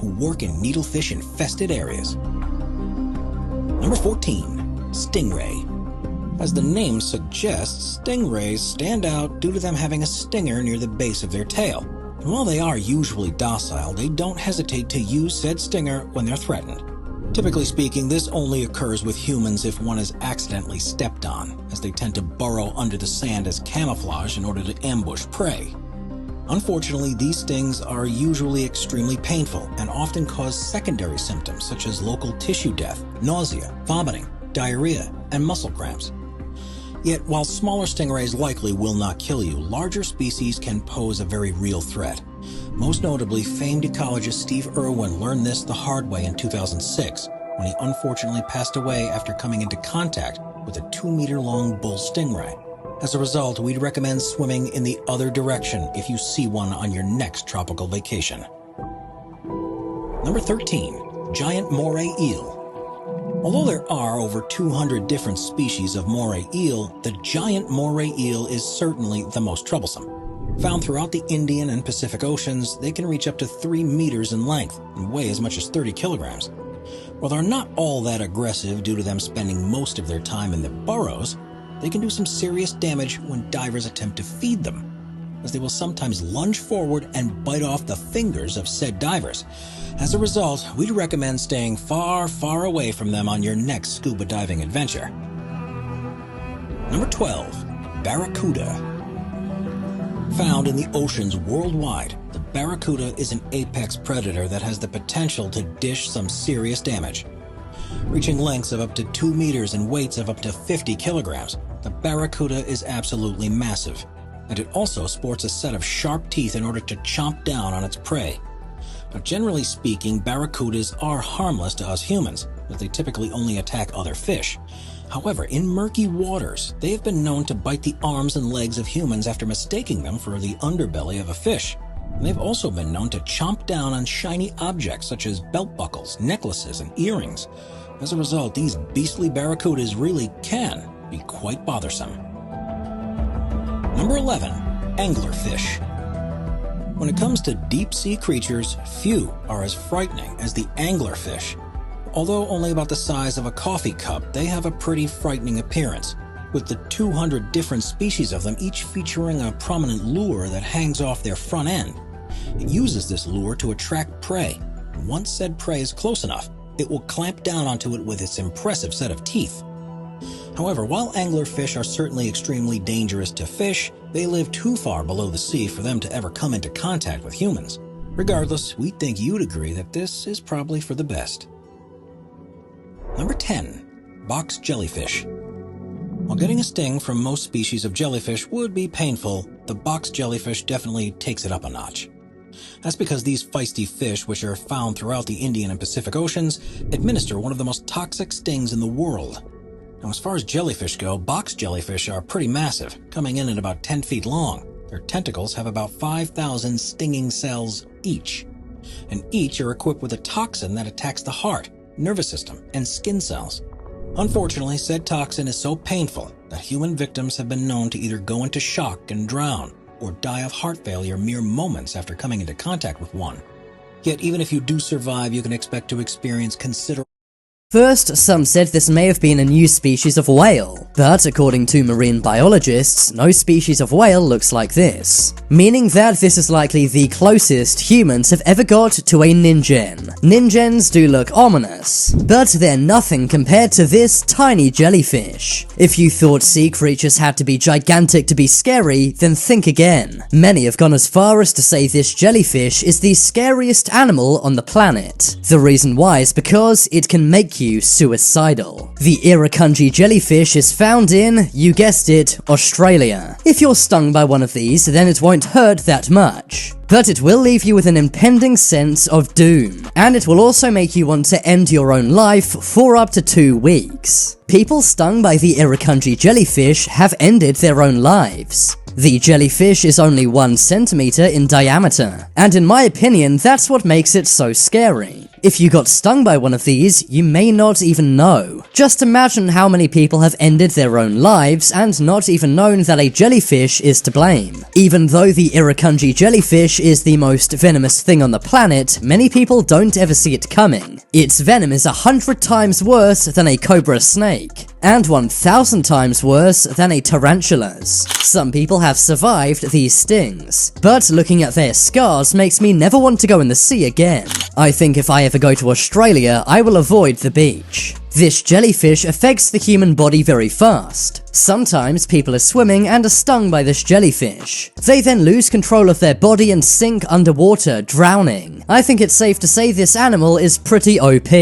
who work in needlefish-infested areas. Number 14. Stingray. As the name suggests, stingrays stand out due to them having a stinger near the base of their tail. And while they are usually docile, they don't hesitate to use said stinger when they're threatened. Typically speaking, this only occurs with humans if one is accidentally stepped on, as they tend to burrow under the sand as camouflage in order to ambush prey. Unfortunately, these stings are usually extremely painful and often cause secondary symptoms such as local tissue death, nausea, vomiting, diarrhea, and muscle cramps. Yet, while smaller stingrays likely will not kill you, larger species can pose a very real threat. Most notably, famed ecologist Steve Irwin learned this the hard way in 2006, when he unfortunately passed away after coming into contact with a 2-meter-long bull stingray. As a result, we'd recommend swimming in the other direction if you see one on your next tropical vacation. Number 13. Giant moray eel. Although there are over 200 different species of moray eel, the giant moray eel is certainly the most troublesome. Found throughout the Indian and Pacific Oceans, they can reach up to 3 meters in length and weigh as much as 30 kilograms. While they're not all that aggressive due to them spending most of their time in their burrows, they can do some serious damage when divers attempt to feed them, as they will sometimes lunge forward and bite off the fingers of said divers. As a result, we'd recommend staying far, far away from them on your next scuba diving adventure. Number 12. Barracuda. Found in the oceans worldwide, the barracuda is an apex predator that has the potential to dish some serious damage. Reaching lengths of up to 2 meters and weights of up to 50 kilograms, the barracuda is absolutely massive, and it also sports a set of sharp teeth in order to chomp down on its prey. Now, generally speaking, barracudas are harmless to us humans, as they typically only attack other fish. However, in murky waters, they have been known to bite the arms and legs of humans after mistaking them for the underbelly of a fish. And they've also been known to chomp down on shiny objects such as belt buckles, necklaces, and earrings. As a result, these beastly barracudas really can be quite bothersome. Number 11. Anglerfish. When it comes to deep-sea creatures, few are as frightening as the anglerfish. Although only about the size of a coffee cup, they have a pretty frightening appearance, with the 200 different species of them each featuring a prominent lure that hangs off their front end. It uses this lure to attract prey, and once said prey is close enough, it will clamp down onto it with its impressive set of teeth. However, while anglerfish are certainly extremely dangerous to fish, they live too far below the sea for them to ever come into contact with humans. Regardless, we think you'd agree that this is probably for the best. Number 10. Box jellyfish. While getting a sting from most species of jellyfish would be painful, the box jellyfish definitely takes it up a notch. That's because these feisty fish, which are found throughout the Indian and Pacific Oceans, administer one of the most toxic stings in the world. Now, as far as jellyfish go, box jellyfish are pretty massive, coming in at about 10 feet long. Their tentacles have about 5,000 stinging cells each, and each are equipped with a toxin that attacks the heart, nervous system, and skin cells. Unfortunately, said toxin is so painful that human victims have been known to either go into shock and drown, or die of heart failure mere moments after coming into contact with one. Yet even if you do survive, you can expect to experience considerable. First, some said this may have been a new species of whale, but according to marine biologists, no species of whale looks like this, meaning that this is likely the closest humans have ever got to a ningen. Ningens do look ominous, but they're nothing compared to this tiny jellyfish. If you thought sea creatures had to be gigantic to be scary, then think again. Many have gone as far as to say this jellyfish is the scariest animal on the planet. The reason why is because it can make you suicidal. The irukandji jellyfish is found in, you guessed it, Australia. If you're stung by one of these, then it won't hurt that much, but it will leave you with an impending sense of doom, and it will also make you want to end your own life for up to 2 weeks. People stung by the irukandji jellyfish have ended their own lives. The jellyfish is only 1 centimeter in diameter, and in my opinion, that's what makes it so scary. If you got stung by one of these, you may not even know. Just imagine how many people have ended their own lives and not even known that a jellyfish is to blame. Even though the irukandji jellyfish is the most venomous thing on the planet, many people don't ever see it coming. Its venom is 100 times worse than a cobra snake, and 1,000 times worse than a tarantula's. Some people have survived these stings, but looking at their scars makes me never want to go in the sea again. I think if I ever go to Australia, I will avoid the beach. This jellyfish affects the human body very fast. Sometimes people are swimming and are stung by this jellyfish. They then lose control of their body and sink underwater, drowning. I think it's safe to say this animal is pretty OP.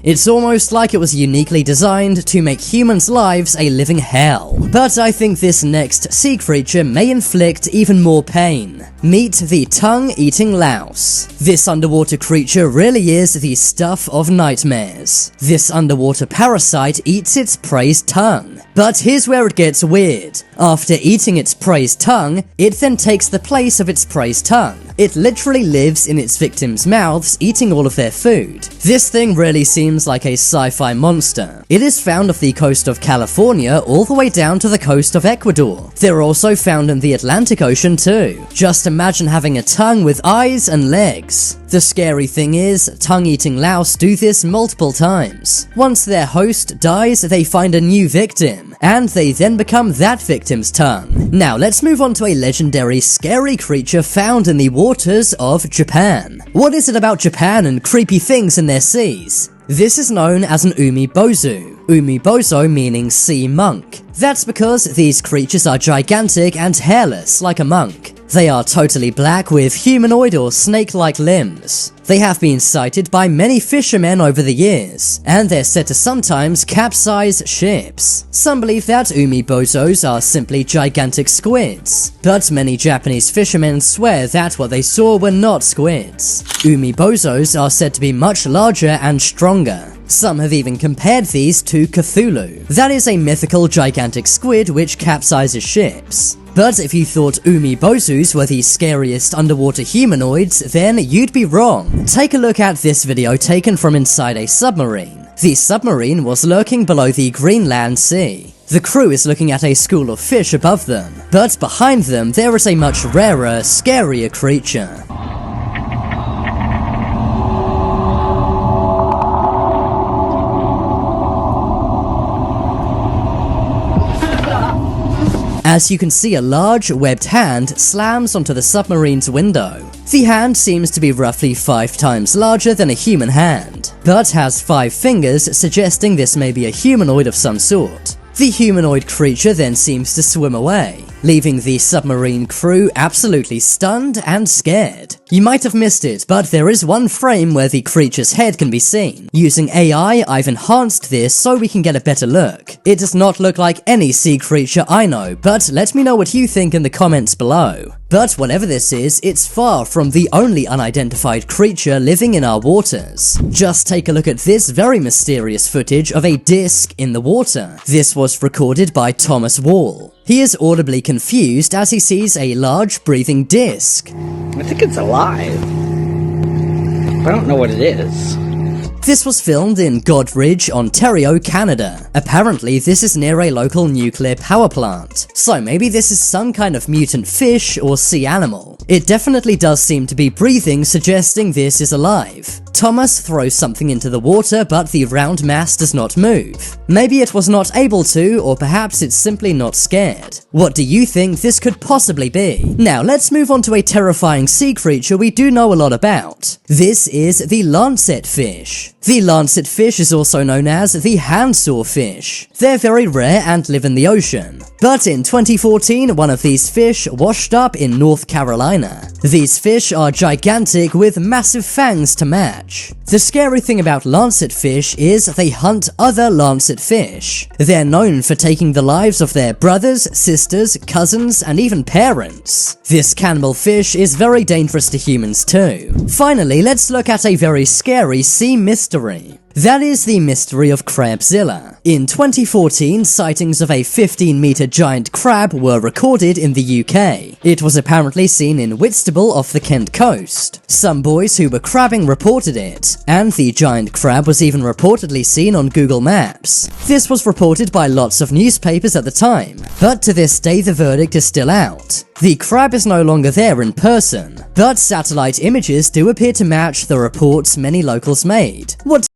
It's almost like it was uniquely designed to make humans' lives a living hell. But I think this next sea creature may inflict even more pain. Meet the tongue-eating louse. This underwater creature really is the stuff of nightmares. This underwater parasite eats its prey's tongue. But here's where it gets weird. After eating its prey's tongue, it then takes the place of its prey's tongue. It literally lives in its victims' mouths, eating all of their food. This thing really seems like a sci-fi monster. It is found off the coast of California all the way down to the coast of Ecuador. They're also found in the Atlantic Ocean too. Just imagine having a tongue with eyes and legs. The scary thing is, tongue-eating louse do this multiple times. Once their host dies, they find a new victim, and they then become that victim's tongue. Now let's move on to a legendary scary creature found in the waters of Japan. What is it about Japan and creepy things in their seas? This is known as an umibozu. Umibozu meaning sea monk. That's because these creatures are gigantic and hairless like a monk. They are totally black with humanoid or snake-like limbs. They have been sighted by many fishermen over the years, and they're said to sometimes capsize ships. Some believe that umibozos are simply gigantic squids, but many Japanese fishermen swear that what they saw were not squids. Umibozos are said to be much larger and stronger. Some have even compared these to Cthulhu. That is a mythical gigantic squid which capsizes ships. But if you thought umibozus were the scariest underwater humanoids, then you'd be wrong. Take a look at this video taken from inside a submarine. The submarine was lurking below the Greenland Sea. The crew is looking at a school of fish above them, but behind them there is a much rarer, scarier creature. As you can see, a large, webbed hand slams onto the submarine's window. The hand seems to be roughly 5 times larger than a human hand, but has 5 fingers, suggesting this may be a humanoid of some sort. The humanoid creature then seems to swim away, leaving the submarine crew absolutely stunned and scared. You might have missed it, but there is one frame where the creature's head can be seen. Using AI, I've enhanced this so we can get a better look. It does not look like any sea creature I know, but let me know what you think in the comments below. But whatever this is, it's far from the only unidentified creature living in our waters. Just take a look at this very mysterious footage of a disc in the water. This was recorded by Thomas Wall. He is audibly confused as he sees a large breathing disc. I think it's alive. I don't know what it is. This was filmed in Godridge, Ontario, Canada. Apparently, this is near a local nuclear power plant, so maybe this is some kind of mutant fish or sea animal. It definitely does seem to be breathing, suggesting this is alive. Thomas throws something into the water, but the round mass does not move. Maybe it was not able to, or perhaps it's simply not scared. What do you think this could possibly be? Now let's move on to a terrifying sea creature we do know a lot about. This is the lancet fish. The lancet fish is also known as the handsaw fish. They're very rare and live in the ocean. But in 2014, one of these fish washed up in North Carolina. These fish are gigantic with massive fangs to match. The scary thing about lancet fish is they hunt other lancet fish. They're known for taking the lives of their brothers, sisters, cousins, and even parents. This cannibal fish is very dangerous to humans too. Finally, let's look at a very scary sea mystery. That is the mystery of Crabzilla. In 2014, sightings of a 15-meter giant crab were recorded in the UK. It was apparently seen in Whitstable off the Kent coast. Some boys who were crabbing reported it, and the giant crab was even reportedly seen on Google Maps. This was reported by lots of newspapers at the time, but to this day the verdict is still out. The crab is no longer there in person, but satellite images do appear to match the reports many locals made. What